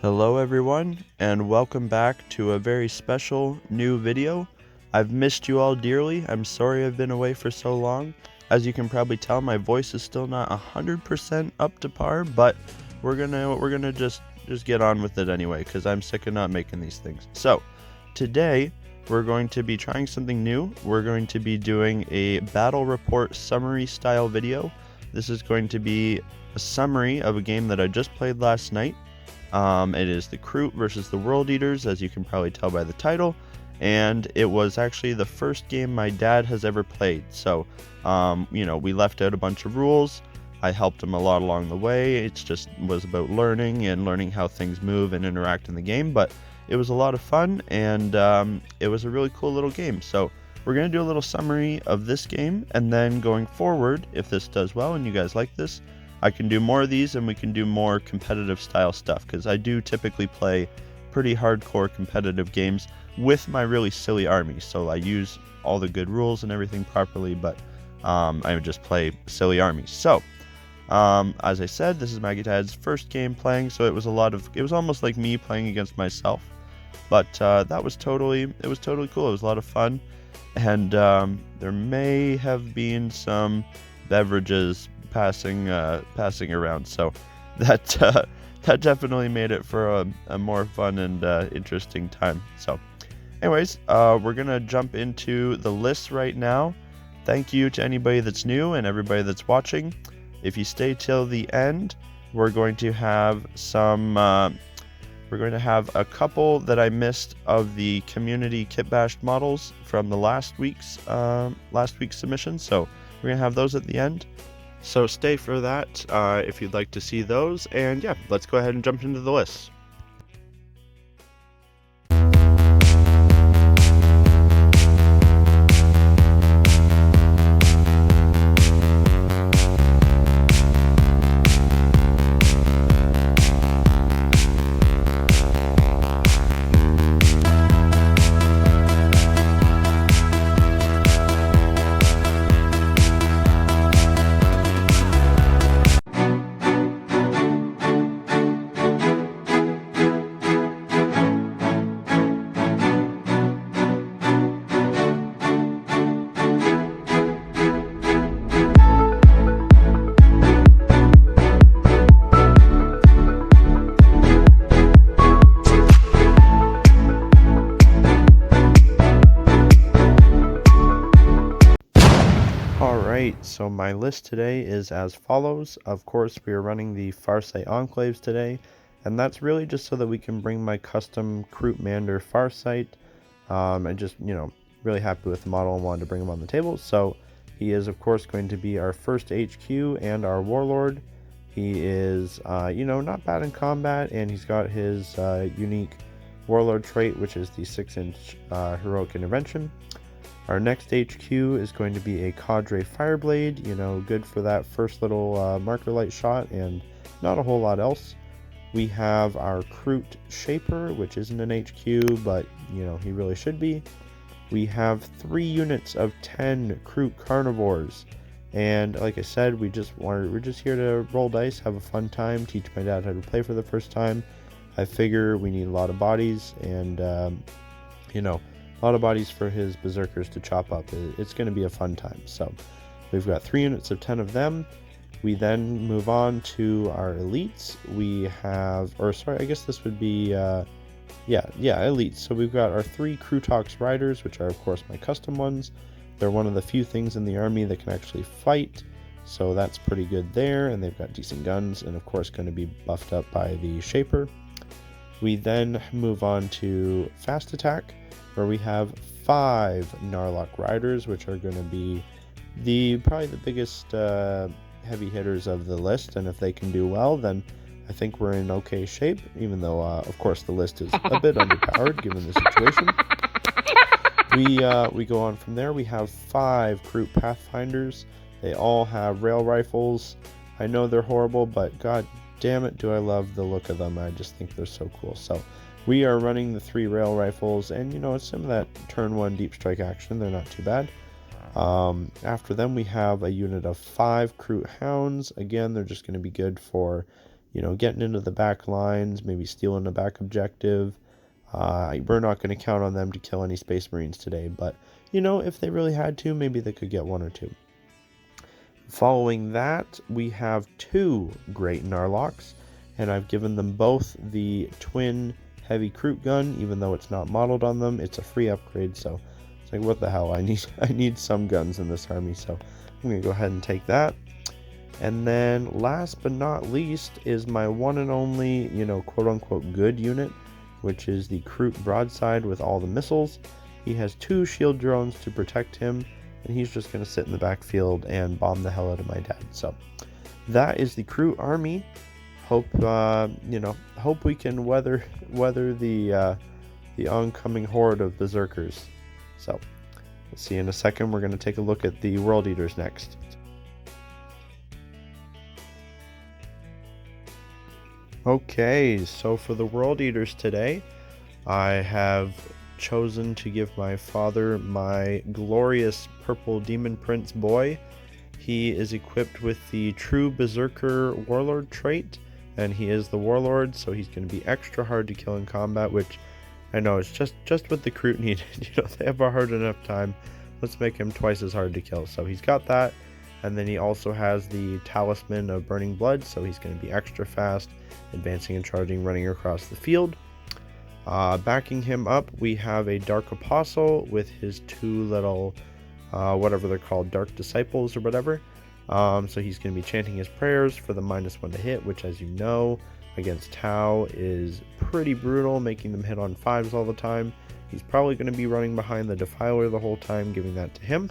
Hello everyone, and welcome back to a very special new video. I've missed you all dearly. I'm sorry I've been away for so long. As you can probably tell, my voice is still not 100% up to par, but we're gonna just get on with it anyway, because I'm sick of not making these things. So, today we're going to be trying something new. We're going to be doing a battle report summary style video. This is going to be a summary of a game that I just played last night. It is the Kroot versus the World Eaters, as you can probably tell by the title, and it was actually the first game my dad has ever played. So, we left out a bunch of rules. I helped him a lot along the way. It just was about learning how things move and interact in the game, but it was a lot of fun, and it was a really cool little game. So we're going to do a little summary of this game, and then going forward, if this does well and you guys like this, I can do more of these and we can do more competitive style stuff, because I do typically play pretty hardcore competitive games with my really silly army. So I use all the good rules and everything properly, but I would just play silly armies. So as I said, this is my dad's first game playing, so it was almost like me playing against myself. But it was totally cool. It was a lot of fun, and there may have been some beverages passing around, so that definitely made it for a more fun and interesting time. So anyways, we're gonna jump into the list right now. Thank you to anybody that's new and everybody that's watching. If you stay till the end, we're going to have a couple that I missed of the community kit bashed models from the last week's submission, so we're gonna have those at the end. So stay for that if you'd like to see those, and yeah, let's go ahead and jump into the list. So my list today is as follows. Of course, we are running the Farsight Enclaves today, and that's really just so that we can bring my custom Kroot Mander Farsight. I'm just, really happy with the model and wanted to bring him on the table. So he is, of course, going to be our first HQ and our Warlord. He is, not bad in combat, and he's got his unique Warlord trait, which is the 6-inch Heroic Intervention. Our next HQ is going to be a Cadre Fireblade, good for that first little marker light shot and not a whole lot else. We have our Kroot Shaper, which isn't an HQ, but he really should be. We have 3 units of 10 Kroot Carnivores, and like I said, we're just here to roll dice, have a fun time, teach my dad how to play for the first time. I figure we need a lot of bodies, and a lot of bodies for his berserkers to chop up. It's going to be a fun time. So we've got 3 units of 10 of them. We then move on to our elites. We have, I guess this would be, elites. So we've got our 3 Krootox riders, which are of course my custom ones. They're one of the few things in the army that can actually fight, so that's pretty good there, and they've got decent guns, and of course going to be buffed up by the Shaper. We then move on to Fast Attack, where we have 5 Gnarlock Riders, which are going to be probably the biggest heavy hitters of the list, and if they can do well, then I think we're in okay shape, even though, of course, the list is a bit underpowered given the situation. We go on from there. We have 5 Kroot Pathfinders. They all have rail rifles. I know they're horrible, but god damn it, do I love the look of them. I just think they're so cool. So we are running the 3 rail rifles, and it's some of that turn 1 deep strike action. They're not too bad. After them, we have a unit of 5 Kroot Hounds. Again, they're just going to be good for getting into the back lines, maybe stealing a back objective. We're not going to count on them to kill any Space Marines today, but, if they really had to, maybe they could get one or two. Following that, we have two great Narlocs, and I've given them both the twin heavy Kroot gun, even though it's not modeled on them. It's a free upgrade, so it's like, what the hell, I need some guns in this army, so I'm going to go ahead and take that. And then last but not least is my one and only, quote-unquote good unit, which is the Kroot broadside with all the missiles. He has two shield drones to protect him, and he's just going to sit in the backfield and bomb the hell out of my dad. So that is the Kroot army. Hope we can weather the oncoming horde of berserkers. So we'll see in a second. We're going to take a look at the World Eaters next. Okay, so for the World Eaters today, I have chosen to give my father my glorious purple Demon Prince boy. He is equipped with the true Berserker Warlord trait, and he is the Warlord, so he's going to be extra hard to kill in combat, which I know is just what the Kroot needed. They have a hard enough time. Let's make him twice as hard to kill. So he's got that, and then he also has the Talisman of Burning Blood, so he's going to be extra fast, advancing and charging, running across the field. Backing him up, we have a Dark Apostle with his two little, whatever they're called, Dark Disciples or whatever. So he's going to be chanting his prayers for the -1 to hit, which, as you know, against Tau is pretty brutal, making them hit on 5s all the time. He's probably going to be running behind the Defiler the whole time, giving that to him.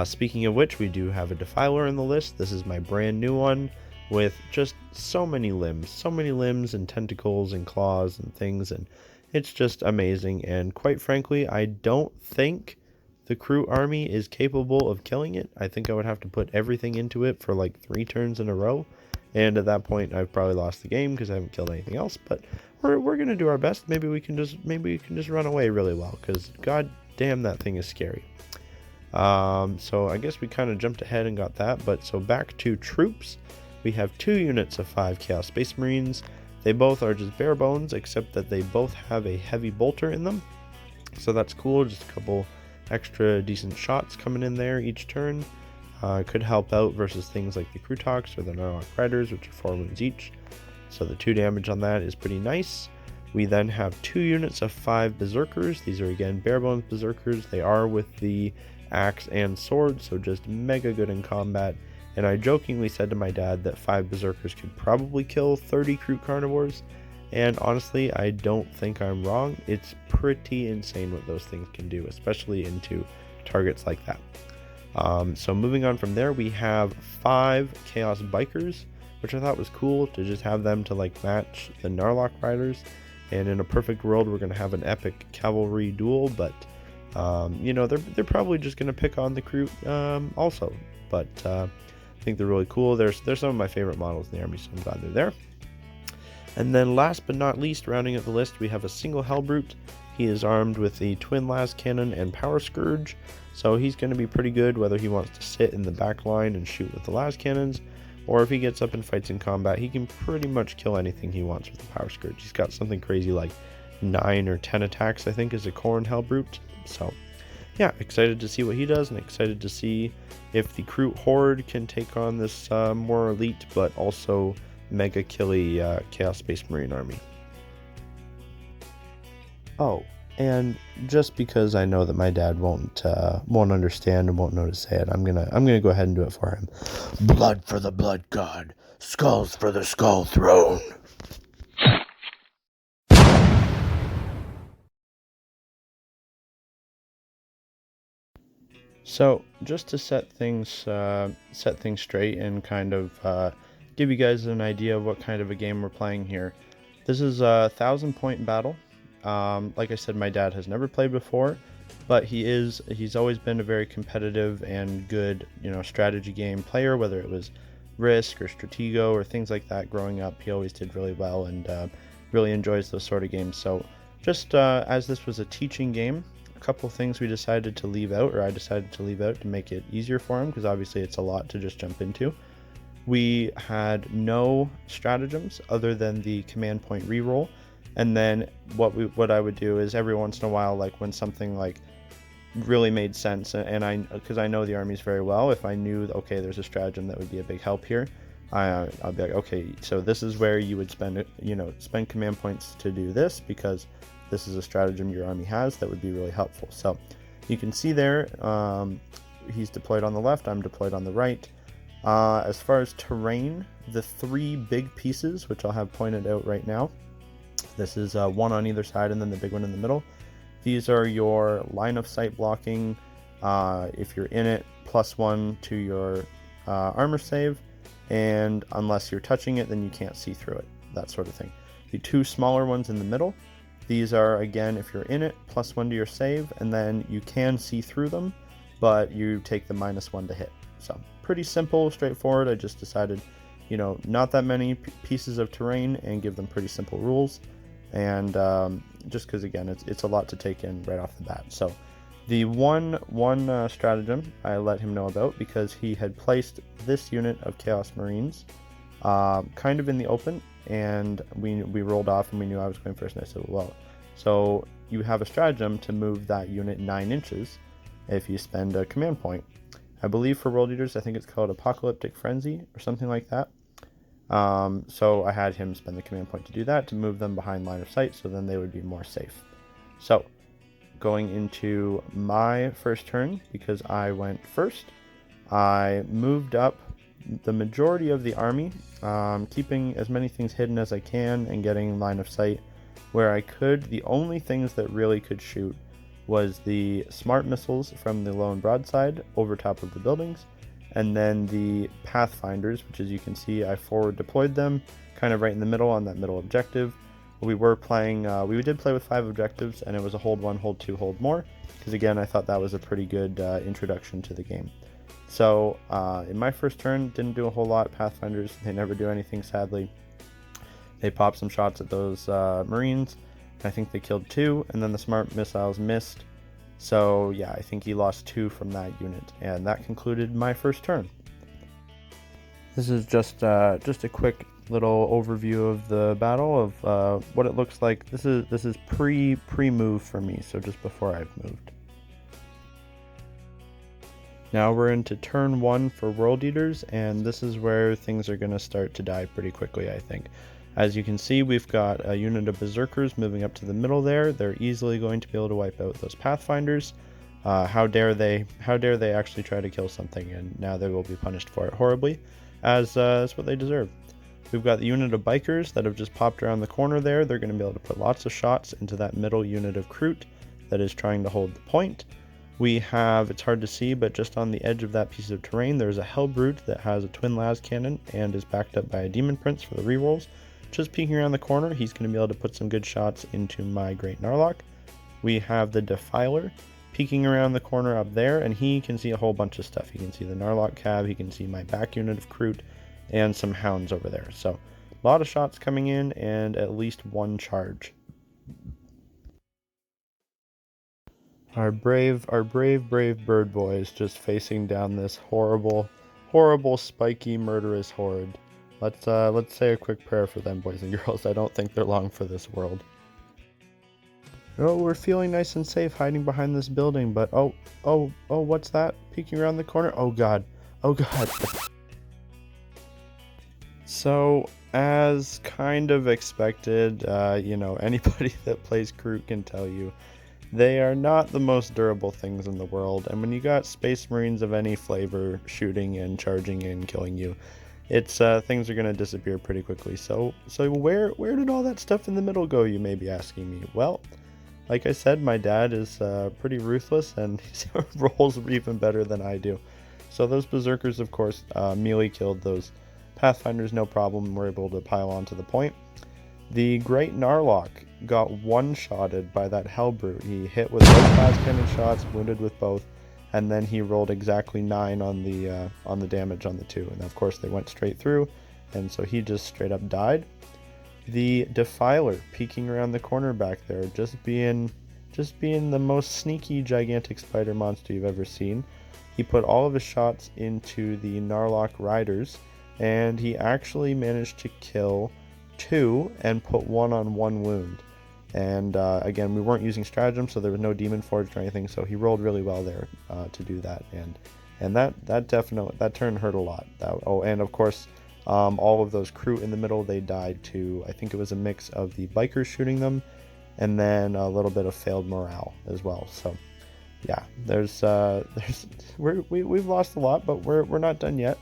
Speaking of which, we do have a Defiler in the list. This is my brand new one, with just so many limbs and tentacles and claws and things, and it's just amazing. And quite frankly, I don't think the Kroot army is capable of killing it. I think I would have to put everything into it for like 3 turns in a row, and at that point I've probably lost the game because I haven't killed anything else. But we're gonna do our best. Maybe we can just run away really well, because god damn, that thing is scary. So I guess we kind of jumped ahead and got that. But so back to troops. We have 2 units of 5 Chaos Space Marines. They both are just bare bones, except that they both have a heavy bolter in them. So that's cool, just a couple extra decent shots coming in there each turn. Could help out versus things like the Krootoks or the Narlock Riders, which are 4 wounds each. So the 2 damage on that is pretty nice. We then have 2 units of 5 Berserkers. These are again bare bones Berserkers. They are with the axe and sword, so just mega good in combat. And I jokingly said to my dad that 5 Berserkers could probably kill 30 Kroot Carnivores, and honestly, I don't think I'm wrong. It's pretty insane what those things can do, especially into targets like that. So moving on from there, we have 5 Chaos Bikers, which I thought was cool to just have them to like match the Narlock Riders. And in a perfect world, we're going to have an epic cavalry duel, but they're probably just going to pick on the Kroot also. But I think they're really cool. They're some of my favorite models in the army, so I'm glad they're there. And then last but not least, rounding out the list, we have a single Hellbrute. He is armed with the Twin Las Cannon and Power Scourge, so he's going to be pretty good whether he wants to sit in the back line and shoot with the Las Cannons, or if he gets up and fights in combat, he can pretty much kill anything he wants with the Power Scourge. He's got something crazy like 9 or 10 attacks, I think, as a Khorne Hellbrute. So yeah, excited to see what he does, and excited to see if the Kroot Horde can take on this more elite but also mega killy Chaos Space Marine army. Oh, and just because I know that my dad won't understand and won't know to say it, I'm gonna go ahead and do it for him. Blood for the Blood God, skulls for the Skull Throne. So just to set things straight and kind of give you guys an idea of what kind of a game we're playing here. This is a 1,000-point battle. Like I said, my dad has never played before, but he's always been a very competitive and good, strategy game player, whether it was Risk or Stratego or things like that growing up. He always did really well and really enjoys those sort of games. So just as this was a teaching game, a couple things we decided to leave out, or I decided to leave out to make it easier for him, because obviously it's a lot to just jump into. we had no stratagems other than the command point reroll. And then what I would do is every once in a while, like when something like really made sense, and because I know the armies very well, if I knew, okay, there's a stratagem that would be a big help here, I'll be like, okay, so this is where you would spend command points to do this, because this is a stratagem your army has that would be really helpful. So you can see there, he's deployed on the left, I'm deployed on the right. As far as terrain, the three big pieces, which I'll have pointed out right now, this is one on either side and then the big one in the middle. These are your line of sight blocking. If you're in it, +1 to your armor save, and unless you're touching it, then you can't see through it, that sort of thing. The two smaller ones in the middle, these are, again, if you're in it, +1 to your save, and then you can see through them, but you take the -1 to hit. So pretty simple, straightforward. I just decided, not that many pieces of terrain and give them pretty simple rules. And just because, again, it's a lot to take in right off the bat. So the one stratagem I let him know about, because he had placed this unit of Chaos Marines kind of in the open, and we rolled off and we knew I was going first, and I said, well, so you have a stratagem to move that unit 9 inches if you spend a command point. I believe for World Eaters, I think it's called Apocalyptic Frenzy or something like that. So I had him spend the command point to do that, to move them behind line of sight, so then they would be more safe. So going into my first turn, because I went first, I moved up the majority of the army, keeping as many things hidden as I can and getting line of sight where I could. The only things that really could shoot was the smart missiles from the low and broadside over top of the buildings, and then the pathfinders, which, as you can see, I forward deployed them kind of right in the middle on that middle objective. We were playing, we did play with 5 objectives, and it was a hold 1, hold 2, hold more, because again, I thought that was a pretty good introduction to the game. So in my first turn, didn't do a whole lot. Pathfinders, they never do anything, sadly. They popped some shots at those Marines. I think they killed 2, and then the smart missiles missed. So yeah, I think he lost 2 from that unit, and that concluded my first turn. This is just a quick little overview of the battle, of what it looks like. This is pre-move for me, so just before I've moved. Now we're into turn 1 for World Eaters, and this is where things are going to start to die pretty quickly, I think. As you can see, we've got a unit of Berserkers moving up to the middle there. They're easily going to be able to wipe out those Pathfinders. How dare they actually try to kill something, and now they will be punished for it horribly, as what they deserve. We've got the unit of Bikers that have just popped around the corner there. They're going to be able to put lots of shots into that middle unit of Kroot that is trying to hold the point. We have, it's hard to see, but just on the edge of that piece of terrain, there's a Hellbrute that has a twin las cannon and is backed up by a Demon Prince for the rerolls. Just peeking around the corner, he's going to be able to put some good shots into my Great Narlock. We have the Defiler peeking around the corner up there, and he can see a whole bunch of stuff. He can see the Narlock cab, he can see my back unit of Kroot, and some hounds over there. So a lot of shots coming in, and at least one charge. Our brave bird boys just facing down this horrible, spiky, murderous horde. Let's say a quick prayer for them, boys and girls. I don't think they're long for this world. Oh, we're feeling nice and safe hiding behind this building, but oh, what's that? Peeking around the corner? Oh god. So, as kind of expected, anybody that plays Kroot can tell you, they are not the most durable things in the world, and when you got Space Marines of any flavor shooting and charging and killing you, it's things are going to disappear pretty quickly. So where did all that stuff in the middle go, you may be asking me? Well, like I said, my dad is pretty ruthless, and he rolls even better than I do. So those Berserkers, of course, melee killed those Pathfinders, no problem. We're able to pile onto the point. The Great Narlock got one-shotted by that Hellbrute. He hit with both fast cannon shots, wounded with both, and then he rolled exactly 9 on the damage on the 2. And of course they went straight through, and so he just straight up died. The Defiler peeking around the corner back there, just being the most sneaky gigantic spider monster you've ever seen. He put all of his shots into the Narlock Riders, and he actually managed to kill 2 and put 1 on 1 wound. And again, we weren't using stratagem, so there was no demon forged or anything, so he rolled really well there to do that. And that definitely, that turn hurt a lot. Oh, and of course, all of those Kroot in the middle, they died to, I think it was a mix of the bikers shooting them and then a little bit of failed morale as well. So yeah, we've lost a lot, but we're not done yet.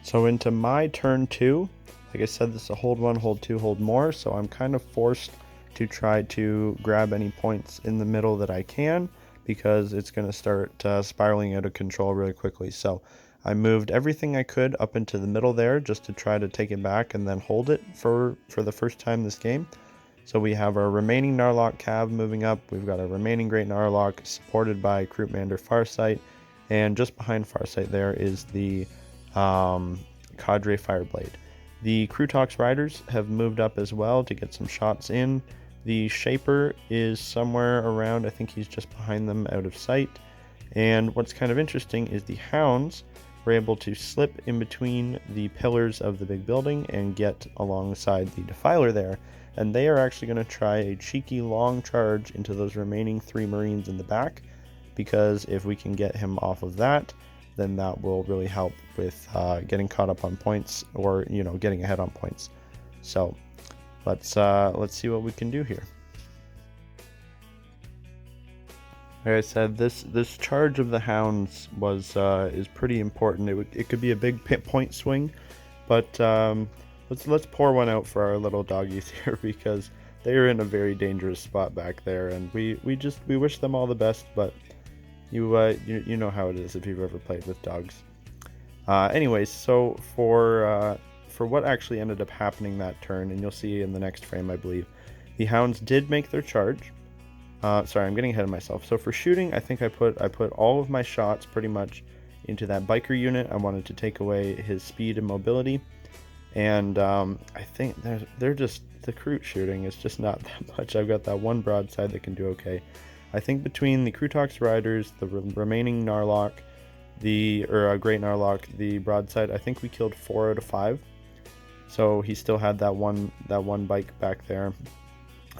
So into my turn 2, like I said, this is a hold 1, hold 2, hold more, so I'm kind of forced to try to grab any points in the middle that I can, because it's going to start spiraling out of control really quickly. So I moved everything I could up into the middle there just to try to take it back and then hold it for the first time this game. So we have our remaining Narlock Cav moving up, we've got our remaining Great Narlock supported by Krootmander Farsight, and just behind Farsight there is the Cadre Fireblade. The Krootox Riders have moved up as well to get some shots in. The Shaper is somewhere around, I think he's just behind them out of sight. And what's kind of interesting is the Hounds were able to slip in between the pillars of the big building and get alongside the Defiler there. And they are actually going to try a cheeky long charge into those remaining 3 Marines in the back, because if we can get him off of that, then that will really help with getting caught up on points, or getting ahead on points. So let's see what we can do here. Like I said, this charge of the Hounds is pretty important. It could be a big point swing, but let's pour one out for our little doggies here, because they are in a very dangerous spot back there, and we wish them all the best, but you know how it is if you've ever played with dogs. Anyways, so for what actually ended up happening that turn, and you'll see in the next frame, I believe, the Hounds did make their charge. Sorry, I'm getting ahead of myself. So for shooting, I think I put all of my shots pretty much into that biker unit. I wanted to take away his speed and mobility, and I think they're just, the Kroot shooting is just not that much. I've got that one broadside that can do okay. I think between the Krootox Riders, the remaining Narlock, Great Narlock, the broadside, I think we killed 4 out of 5. So he still had that one bike back there,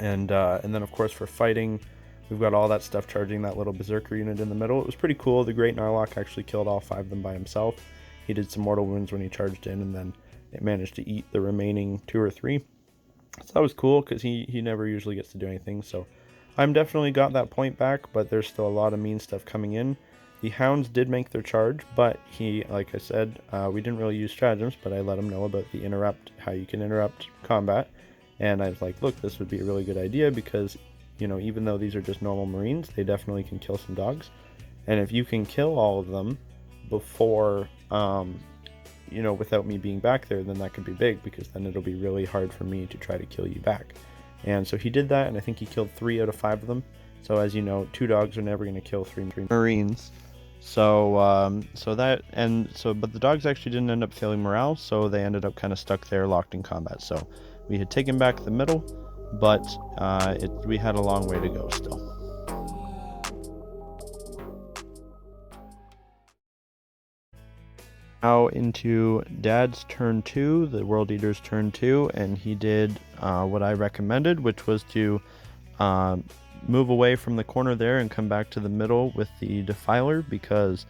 and then of course for fighting, we've got all that stuff charging that little berserker unit in the middle. It was pretty cool. The Great Narlock actually killed all 5 of them by himself. He did some mortal wounds when he charged in, and then it managed to eat the remaining 2 or 3. So that was cool, because he never usually gets to do anything. So I'm definitely got that point back, but there's still a lot of mean stuff coming in. The Hounds did make their charge, but like I said, we didn't really use stratagems, but I let him know about the interrupt, how you can interrupt combat. And I was like, look, this would be a really good idea, because, even though these are just normal Marines, they definitely can kill some dogs. And if you can kill all of them before, without me being back there, then that could be big, because then it'll be really hard for me to try to kill you back. And so he did that, and I think he killed 3 out of 5 of them. So as you know, 2 dogs are never going to kill 3 Marines. So but the dogs actually didn't end up failing morale, so they ended up kind of stuck there, locked in combat. So we had taken back the middle, but we had a long way to go still. Now into Dad's turn 2, the World Eater's turn 2, and he did what I recommended, which was to move away from the corner there and come back to the middle with the Defiler, because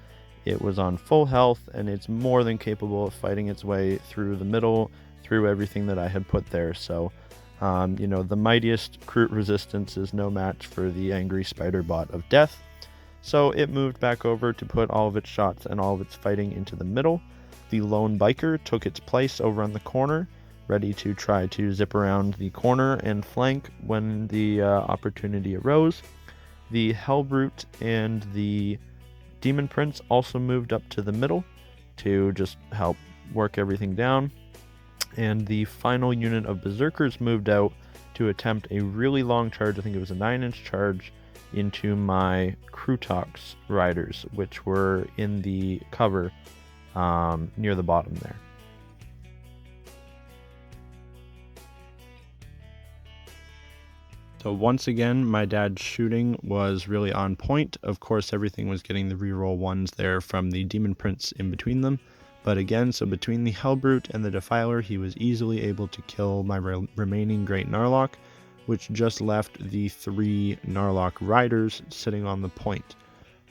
it was on full health and it's more than capable of fighting its way through the middle, through everything that I had put there. So the mightiest Kroot resistance is no match for the angry spider bot of death. So it moved back over to put all of its shots and all of its fighting into the middle. The lone biker took its place over on the corner, ready to try to zip around the corner and flank when the opportunity arose. The Hellbrute and the Demon Prince also moved up to the middle to just help work everything down. And the final unit of Berserkers moved out to attempt a really long charge. I think it was a 9-inch charge into my Krootox Riders, which were in the cover near the bottom there. So once again, my dad's shooting was really on point. Of course, everything was getting the reroll 1s there from the Demon Prince in between them, But again, so between the Hellbrute and the Defiler, he was easily able to kill my remaining Great Narlock, which just left the 3 Narlock Riders sitting on the point.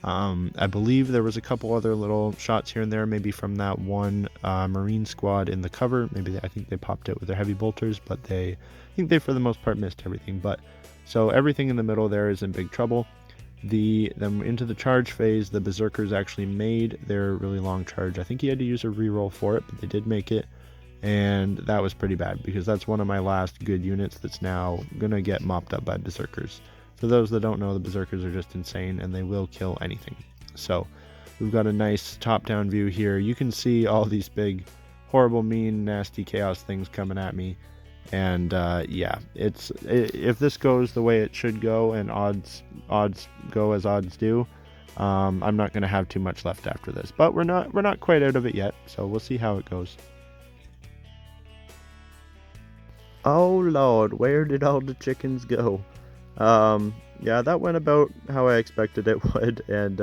I believe there was a couple other little shots here and there, maybe from that one Marine squad in the cover. Maybe I think they popped out with their heavy bolters, but I think they for the most part missed everything. But so everything in the middle there is in big trouble. Then into the charge phase, the Berserkers actually made their really long charge. I think he had to use a reroll for it, but they did make it. And that was pretty bad because that's one of my last good units that's now going to get mopped up by Berserkers. For those that don't know, the Berserkers are just insane and they will kill anything. So we've got a nice top-down view here. You can see all these big, horrible, mean, nasty chaos things coming at me. And yeah, if this goes the way it should go and odds go as odds do, I'm not going to have too much left after this. But we're not quite out of it yet, so we'll see how it goes. Oh Lord, where did all the chickens go? Yeah, that went about how I expected it would, and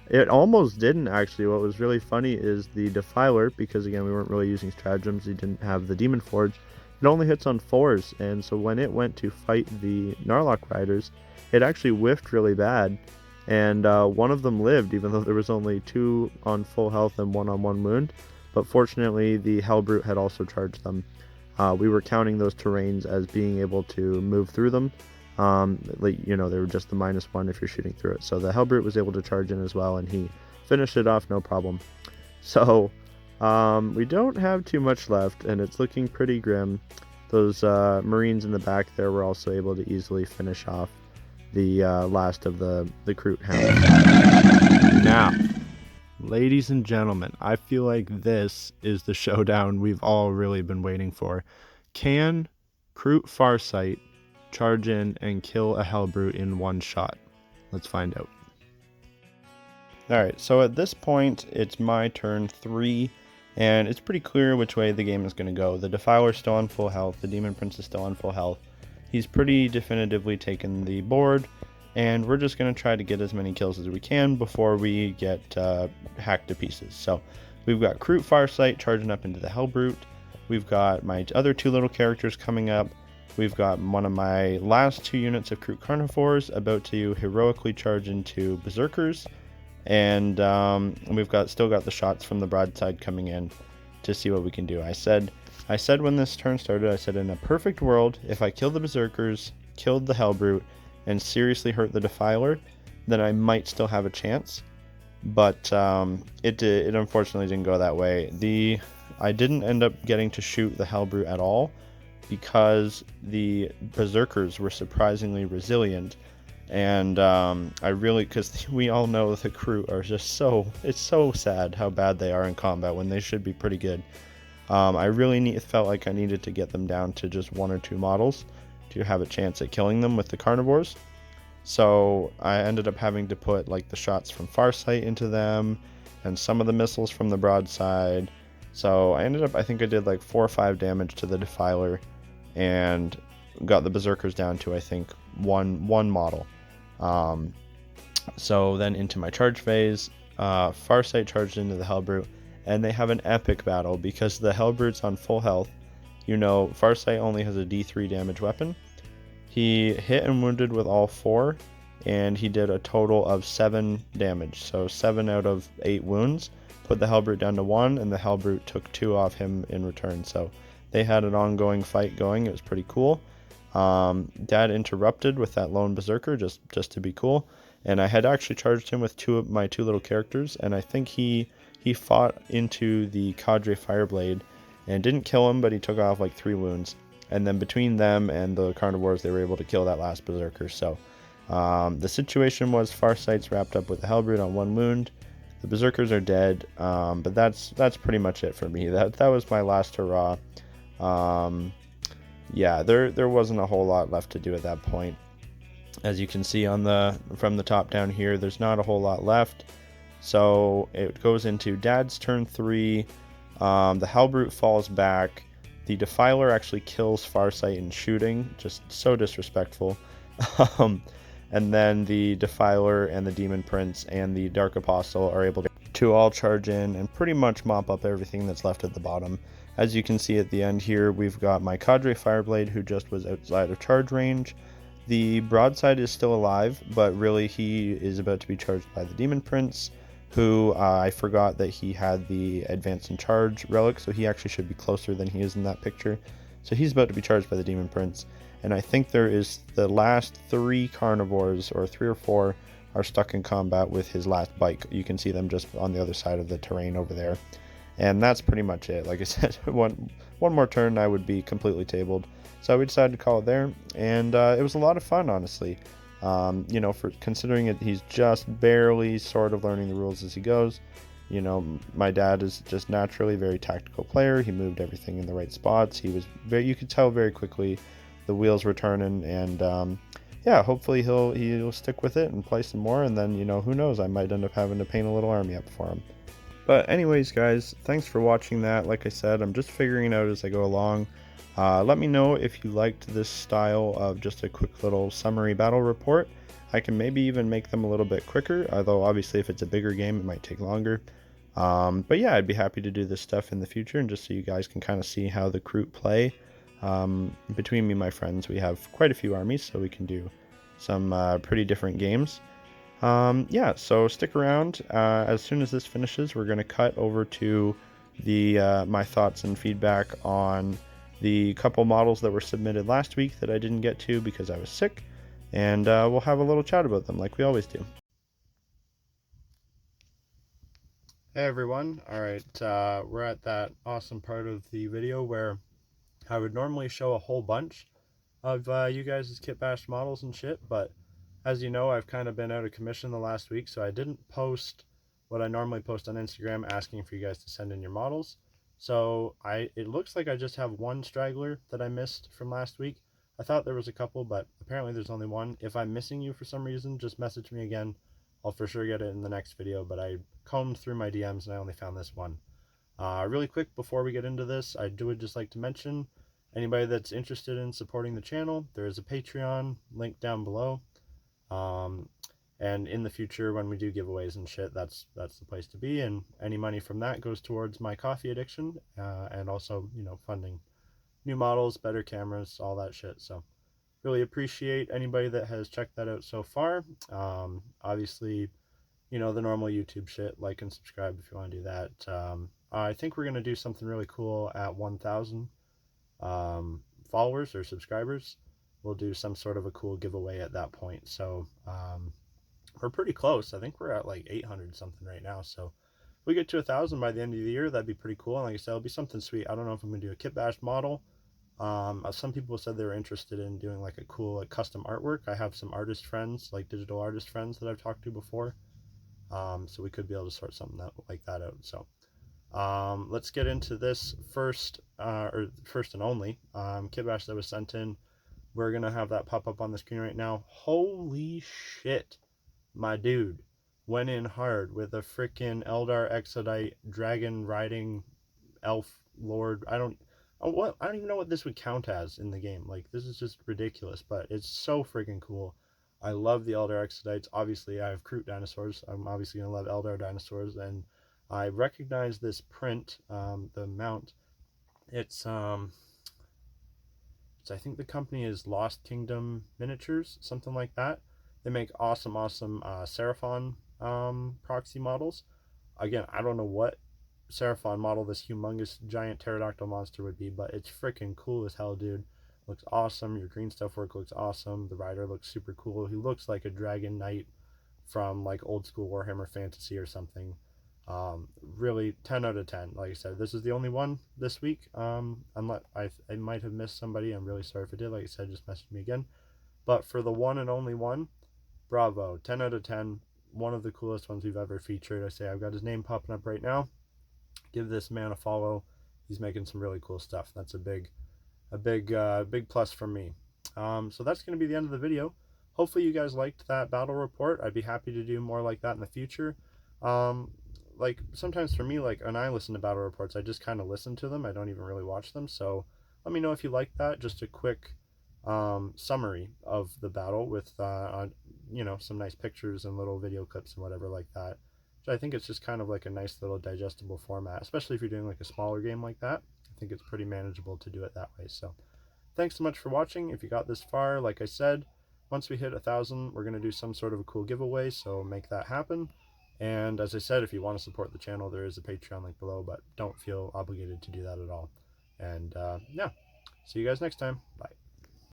it almost didn't actually. What was really funny is the Defiler, because again we weren't really using stratagems, he didn't have the Demon Forge, it only hits on 4s, and so when it went to fight the Narlock Riders, it actually whiffed really bad, and one of them lived, even though there was only 2 on full health and 1 on 1 wound, but fortunately the Hellbrute had also charged them. We were counting those terrains as being able to move through them. Like, you know, they were just the -1 if you're shooting through it. So the Hellbrute was able to charge in as well, and he finished it off no problem. So we don't have too much left, and it's looking pretty grim. Those Marines in the back there were also able to easily finish off the last of the Kroot hounds. Now, ladies and gentlemen, I feel like this is the showdown we've all really been waiting for. Can Kroot Farsight charge in and kill a Hellbrute in one shot? Let's find out. Alright, so at this point, it's my turn 3, and it's pretty clear which way the game is going to go. The Defiler's still on full health, the Demon Prince is still on full health. He's pretty definitively taken the board, and we're just going to try to get as many kills as we can before we get hacked to pieces. So we've got Kroot Farsight charging up into the Hellbrute. We've got my other 2 little characters coming up. We've got one of my last 2 units of Kroot Carnivores about to heroically charge into Berserkers. And we've still got the shots from the broadside coming in to see what we can do. I said when this turn started, I said in a perfect world, if I kill the Berserkers, killed the Hellbrute, and seriously hurt the Defiler, then I might still have a chance. But it unfortunately didn't go that way. I didn't end up getting to shoot the Hellbrute at all because the Berserkers were surprisingly resilient. And because we all know the Kroot are just it's so sad how bad they are in combat when they should be pretty good. I really felt like I needed to get them down to just 1 or 2 models to have a chance at killing them with the Carnivores. So I ended up having to put like the shots from Farsight into them and some of the missiles from the broadside. So I think I did like 4 or 5 damage to the Defiler and got the Berserkers down to I think one model. So then into my charge phase, Farsight charged into the Hellbrute, and they have an epic battle because the Hellbrute's on full health. You know, Farsight only has a D3 damage weapon. He hit and wounded with all 4, and he did a total of 7 damage. So 7 out of 8 wounds, put the Hellbrute down to 1, and the Hellbrute took 2 off him in return. So they had an ongoing fight going. It was pretty cool. Dad interrupted with that lone Berserker just to be cool, and I had actually charged him with my two little characters, and I think he fought into the Cadre Fireblade and didn't kill him, but he took off like 3 wounds, and then between them and the Carnivores they were able to kill that last Berserker. So the situation was Farsight's wrapped up with the Hellbrute on 1 wound, the Berserkers are dead, but that's pretty much it for me. That was my last hurrah. Yeah, there wasn't a whole lot left to do at that point. As you can see from the top down here, there's not a whole lot left. So it goes into Dad's turn 3. The Hellbrute falls back. The Defiler actually kills Farsight in shooting, just so disrespectful. And then the Defiler and the Demon Prince and the Dark Apostle are able to... to all charge in and pretty much mop up everything that's left at the bottom. As you can see at the end here, we've got my Cadre Fireblade, who just was outside of charge range. The broadside is still alive, but really he is about to be charged by the Demon Prince, who I forgot that he had the Advance and Charge relic, so he actually should be closer than he is in that picture. So he's about to be charged by the Demon Prince, and I think there is the last 3 carnivores, or 3 or 4, are stuck in combat with his last bike. You can see them just on the other side of the terrain over there. And that's pretty much it. Like I said, one more turn I would be completely tabled. So we decided to call it there, and it was a lot of fun, honestly. You know, for considering it, he's just barely sort of learning the rules as he goes. You know, my dad is just naturally a very tactical player. He moved everything in the right spots. He was very, you could tell very quickly the wheels were turning, and yeah, hopefully he'll stick with it and play some more, and then, you know, who knows, I might end up having to paint a little army up for him. But anyways, guys, thanks for watching that. Like I said, I'm just figuring it out as I go along. Let me know if you liked this style of just a quick little summary battle report. I can maybe even make them a little bit quicker, although obviously if it's a bigger game it might take longer. But yeah, I'd be happy to do this stuff in the future, and just so you guys can kind of see how the Kroot play. Between me and my friends, we have quite a few armies, so we can do some pretty different games. Yeah, so stick around. As soon as this finishes, we're going to cut over to the my thoughts and feedback on the couple models that were submitted last week that I didn't get to because I was sick, and we'll have a little chat about them like we always do. Hey everyone, alright, we're at that awesome part of the video where I would normally show a whole bunch of you guys' kit bash models and shit, but as you know, I've kind of been out of commission the last week, so I didn't post what I normally post on Instagram asking for you guys to send in your models. So it looks like I just have one straggler that I missed from last week. I thought there was a couple, but apparently there's only one. If I'm missing you for some reason, just message me again. I'll for sure get it in the next video, but I combed through my DMs and I only found this one. Really quick, before we get into this, I would just like to mention anybody that's interested in supporting the channel, there is a Patreon link down below. And in the future, when we do giveaways and shit, that's the place to be, and any money from that goes towards my coffee addiction, and also, you know, funding new models, better cameras, all that shit. So really appreciate anybody that has checked that out so far. Obviously, you know, the normal YouTube shit, like and subscribe if you want to do that. I think we're going to do something really cool at 1,000 followers or subscribers. We'll do some sort of a cool giveaway at that point. So we're pretty close. I think we're at like 800 something right now. So if we get to 1,000 by the end of the year, that'd be pretty cool. And like I said, it'll be something sweet. I don't know if I'm going to do a kit bash model. Some people said they were interested in doing like a cool like custom artwork. I have some artist friends, like digital artist friends that I've talked to before. So we could be able to sort something like that out. So let's get into this first, or first and only kit bash that was sent in. We're gonna have that pop up on the screen right now. Holy shit, my dude went in hard with a freaking Eldar Exodite dragon riding elf lord. I don't even know what this would count as in the game. Like, this is just ridiculous, but it's so freaking cool. I love the Eldar Exodites. Obviously, I have Kroot dinosaurs. I'm obviously gonna love Eldar dinosaurs, and I recognize this print, the mount. It's I think the company is Lost Kingdom Miniatures, something like that. They make awesome Seraphon proxy models. Again, I don't know what Seraphon model this humongous giant pterodactyl monster would be, but it's freaking cool as hell, dude. Looks awesome. Your green stuff work looks awesome. The rider looks super cool. He looks like a dragon knight from like old school Warhammer Fantasy or something. Really 10 out of 10. Like I said, this is the only one this week. Unless I might have missed somebody. I'm really sorry if I did. Like I said, just message me again. But for the one and only one, bravo. 10 out of 10. One of the coolest ones we've ever featured. I say I've got his name popping up right now. Give this man a follow. He's making some really cool stuff. That's a big plus from me. So that's going to be the end of the video. Hopefully you guys liked that battle report. I'd be happy to do more like that in the future. Like sometimes for me, like when I listen to battle reports, I just kind of listen to them. I don't even really watch them. So let me know if you like that. Just a quick summary of the battle with you know, some nice pictures and little video clips and whatever like that. So I think it's just kind of like a nice little digestible format, especially if you're doing like a smaller game like that. I think it's pretty manageable to do it that way. So thanks so much for watching. If you got this far, like I said, once we hit 1,000, we're going to do some sort of a cool giveaway, so make that happen. And as I said, if you want to support the channel, there is a Patreon link below, but don't feel obligated to do that at all. And yeah, see you guys next time. Bye.